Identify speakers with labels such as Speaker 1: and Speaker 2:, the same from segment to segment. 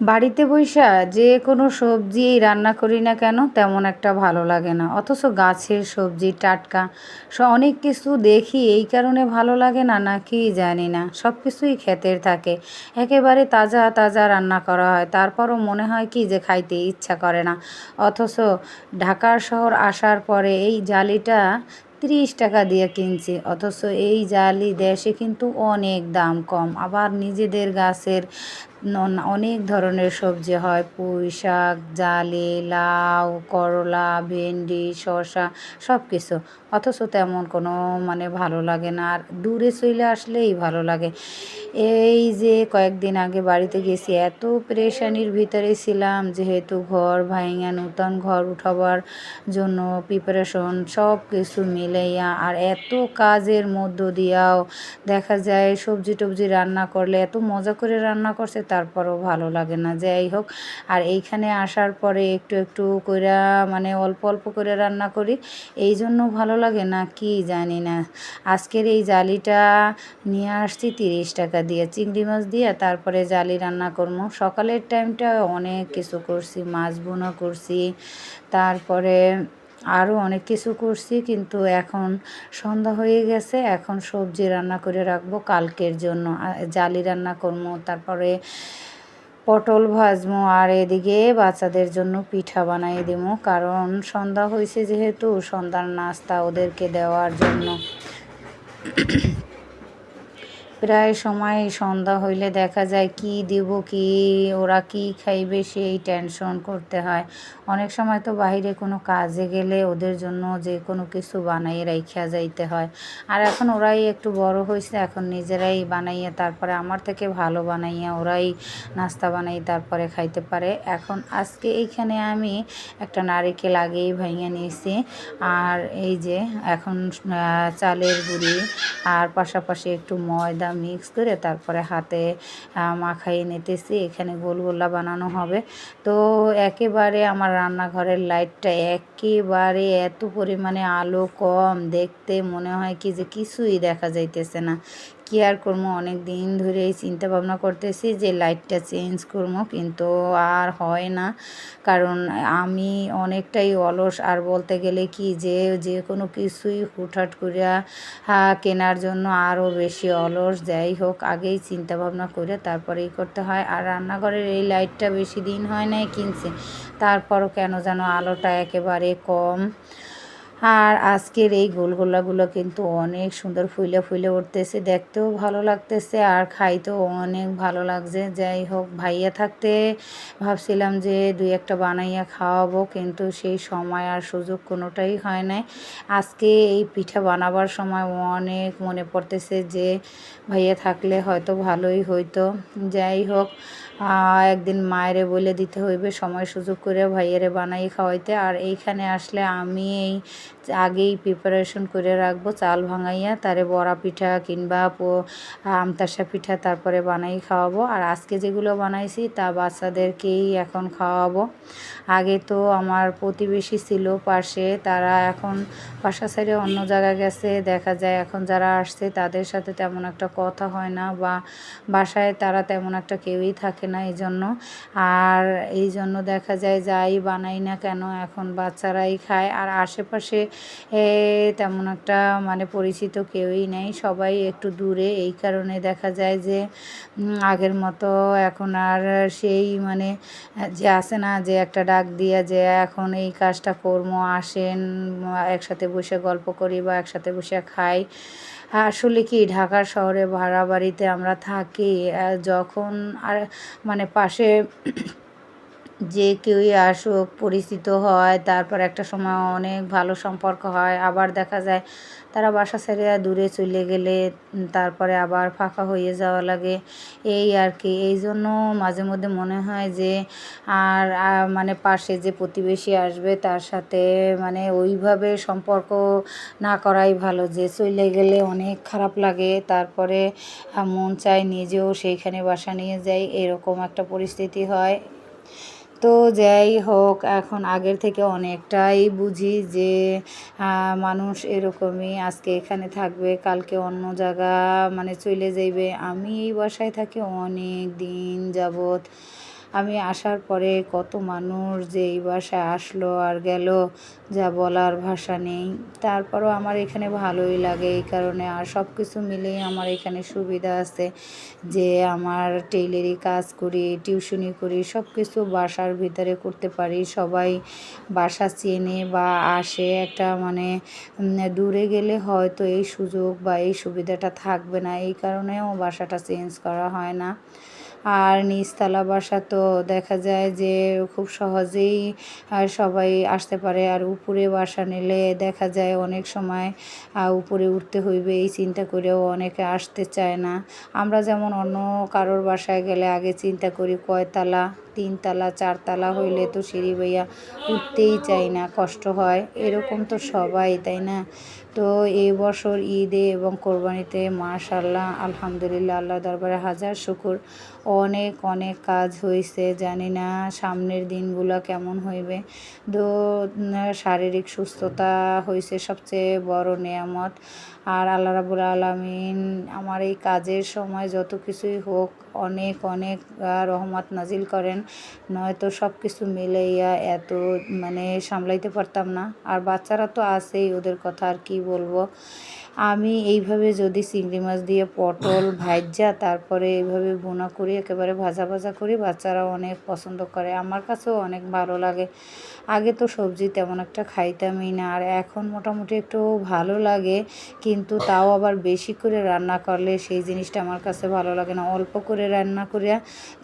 Speaker 1: বাড়িতে বইসা যে কোনো সবজিই রান্না করি না কেন তেমন একটা ভালো লাগে না, অথচ গাছের সবজি টাটকা অনেক কিছু দেখি এই কারণে ভালো লাগে না, নাকি জানি না। সব কিছুই ক্ষেতের থাকে, একেবারে তাজা তাজা রান্না করা হয়, তারপরও মনে হয় কি যে খাইতে ইচ্ছা করে না। অথচ ঢাকার শহর আসার পরে এই জালিটা 30 টাকা দিয়ে কিনছি, অথচ এই জালি দেশে কিন্তু অনেক দাম কম। আবার নিজেদের গাছের অনেক ধরনের সবজি হয়, পুঁই শাক, জালি, লাউ, করলা, ভেন্ডি, শসা, সব কিছু। অথচ তেমন কোনো ভালো লাগে না, আর দূরে চলে আসলেই ভালো লাগে। এই যে কয়েকদিন আগে বাড়িতে গেছি, এত পেরেশানির ভিতরে ছিলাম, যেহেতু ঘর ভাইঙা নূতন ঘর উঠাবার জন্য প্রিপারেশন সব কিছু মিলাইয়া, আর এত কাজের মধ্য দিয়াও দেখা যায় সবজি টবজি রান্না করলে এত মজা করে রান্না করছে, তারপরও ভালো লাগে না। যাই হোক, আর এইখানে আসার পরে একটু একটু কইরা অল্প অল্প করে রান্না করি, এই জন্য ভালো লাগে না কি জানি না। আজকের এই জালিটা নিয়ে আসছি 30 টাকা দিয়ে, চিংড়ি মাছ দিয়ে তারপরে জালি রান্না করবো। সকালের টাইমটা অনেক কিছু করছি, মাছ বোনা করছি, তারপরে আরও অনেক কিছু করছি, কিন্তু এখন সন্ধ্যা হয়ে গেছে, এখন সবজি রান্না করে রাখবো কালকের জন্য, জালি রান্না করবো, তারপরে পটল ভাজবো, আর এদিকে বাচ্চাদের জন্য পিঠা বানাই দেবো, কারণ সন্ধ্যা হয়েছে যেহেতু সন্ধ্যার নাস্তা ওদেরকে দেওয়ার জন্য। প্রায় সময় সন্ধ্যা হইলে দেখা যায় কি দিব, কি ওরা কি খাইবে সেই টেনশন করতে হয়। অনেক সময় তো বাইরে কোনো কাজে গেলে ওদের জন্য যে কোনো কিছু বানাইয়ে রাইখা যাইতে হয়। আর এখন ওরাই একটু বড় হয়েছে, এখন নিজেরাই বানাইয়া তারপরে আমার থেকে ভালো বানাইয়া ওরাই নাস্তা বানাই তারপরে খাইতে পারে। এখন আজকে এইখানে আমি একটা নারিকেল আগেই ভাইঙে নিয়েছি, আর এই যে এখন চালের গুঁড়ি আর পাশাপাশি একটু ময়দা মিক্স করে তারপরে হাতে মাখাইয়ে নিতেছি। এখানে গোলগোলা বানানো হবে। তো একেবারে আমার রান্নাঘরের লাইটটা একেবারে এত পরিমাণে আলো কম, দেখতে মনে হয় কি যে কিছুই দেখা যাইতেছে না। কি আর করবো, অনেক দিন ধরেই চিন্তা ভাবনা করতেছি যে লাইটটা চেঞ্জ করবো, কিন্তু আর হয় না, কারণ আমি অনেকটাই অলস। আর বলতে গেলে কি যে যে কোনো কিছুই হুটহাট করিয়া কেনার জন্য আরও বেশি অলস। যাই হোক, আগেই চিন্তা ভাবনা করে তারপরেই করতে হয়। আর রান্নাঘরের এই লাইটটা বেশি দিন হয় নাই কিনছি, তারপরও কেন যেন আলোটা একেবারে কম। আর আজকের এই গোলগোলাগুলো কিন্তু অনেক সুন্দর ফুলে ফুলে উঠতেছে, দেখতেও ভালো লাগতেছে আর খাইতেও অনেক ভালো লাগছে। যাই হোক, ভাইয়া থাকতে ভাবছিলাম যে দুই একটা বানাইয়া খাওয়াবো, কিন্তু সেই সময় আর সুযোগ কোনোটাই হয় নাই। আজকে এই পিঠা বানাবার সময় অনেক মনে পড়তেছে যে ভাইয়া থাকলে হয়তো ভালোই হইতো। যাই হোক, একদিন মায়েরে বলে দিতে হইবে সময় সুযোগ করে ভাইয়ারে বানাই খাওয়াইতে। আর এইখানে আসলে আমি এই আগেই প্রিপারেশন করে রাখবো, চাল ভাঙাইয়া তারে বড়া পিঠা কিংবা আমতাসা পিঠা তারপরে বানাই খাওয়াবো। আর আজকে যেগুলো বানাইছি তা বাচ্চাদেরকেই এখন খাওয়াবো। আগে তো আমার প্রতিবেশী ছিল পাশে, তারা এখন বাসা ছেড়ে অন্য জায়গায় গেছে। দেখা যায় এখন যারা আসছে তাদের সাথে তেমন একটা কথা হয় না, বা বাসায় তারা তেমন একটা কেউই থাকে না এই জন্য। আর এই জন্য দেখা যায় যাই বানাই না কেন এখন বাচ্চারাই খায়। আর আশেপাশে তেমন একটা পরিচিত কেউই নেই, সবাই একটু দূরে। এই কারণে দেখা যায় যে আগের মতো এখন আর সেই যে আসে না যে একটা ডাক দিয়া যে এখন এই কাজটা করবো, আসেন একসাথে বসে গল্প করি বা একসাথে বসে খাই। আসলে কি ঢাকার শহরে ভাড়া বাড়িতে আমরা থাকি, যখন আর পাশে যে কেউই আসুক পরিচিত হয়, তারপর একটা সময় অনেক ভালো সম্পর্ক হয়, আবার দেখা যায় তারা বাসা ছেড়ে দূরে চলে গেলে তারপরে আবার ফাঁকা হয়ে যাওয়া লাগে, এই আর কি। এই জন্য মাঝে মধ্যে মনে হয় যে আর পাশে যে প্রতিবেশী আসবে তার সাথে ওইভাবে সম্পর্ক না করাই ভালো, যে চলে গেলে অনেক খারাপ লাগে, তারপরে মন চায় নিজেও সেইখানে বাসা নিয়ে যাই, এরকম একটা পরিস্থিতি হয়। তো যাই হোক, এখন আগের থেকে অনেকটাই বুঝি যে মানুষ এরকমই, আজকে এখানে থাকবে কালকে অন্য জায়গা চলে যাইবে। আমি এই বাসায় থাকি অনেক দিন যাবৎ, আমি আসার পরে কত মানুষ যে এই বাসায় আসলো আর গেল, যা বলার ভাষা নেই। তারপরও আমার এখানে ভালোই লাগে এই কারণে। আর সব কিছু মিলেই আমার এখানে সুবিধা আছে যে আমার টেইলারি কাজ করি, টিউশনি করি, সব কিছু বাসার ভিতরে করতে পারি। সবাই বাসা চেনে বা আসে, একটা মানে দূরে গেলে হয়তো এই সুযোগ বা এই সুবিধাটা থাকবে না, এই কারণেও বাসাটা চেঞ্জ করা হয় না। আর নিচতলা বাসা তো দেখা যায় যে খুব সহজেই সবাই আসতে পারে। আর উপরে বাসা নিলে দেখা যায় অনেক সময় উপরে উঠতে হইবে এই চিন্তা করেও অনেকে আসতে চায় না। আমরা যেমন অন্য কারোর বাসায় গেলে আগে চিন্তা করি কয়তলা, 3 তালা 4 তালা হইলে তো সিঁড়ি বাইয়া উঠতেই চাই না, কষ্ট হয়। এরকম তো সবাই, তাই না? তো এই বছর ঈদে এবং কোরবানিতে মাশাআল্লাহ আলহামদুলিল্লাহ আল্লাহর দরবারে হাজার শুকর, অনেক অনেক কাজ হইছে। জানি না সামনের দিনগুলা কেমন হইবে। তো শারীরিক সুস্থতা হইছে সবচেয়ে বড় নেয়ামত। আর আল্লাহ রাব্বুল আলামিন আমার এই কাজের সময় যত কিছুই হোক অনেক অনেক রহমত নাজিল করেন, নয়তো সব কিছু মিলাইয়া এত মানে সামলাইতে পারতাম না। আর বাচ্চারা তো আছেই, ওদের কথা আর কি বলবো। আমি এইভাবে যদি চিংড়ি মাছ দিয়ে পটল ভাইজা তারপরে এইভাবে ভুনা করি, একেবারে ভাজা ভাজা করি, বাচ্চারা অনেক পছন্দ করে, আমার কাছেও অনেক ভালো লাগে। আগে তো সবজি তেমন একটা খাইতামই না, আর এখন মোটামুটি একটু ভালো লাগে, কিন্তু তাও আবার বেশি করে রান্না করলে সেই জিনিসটা আমার কাছে ভালো লাগে না। অল্প করে রান্না করিয়া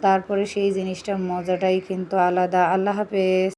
Speaker 1: তারপরে সেই জিনিসটার মজাটাই কিন্তু আলাদা। আল্লাহ হাফেজ।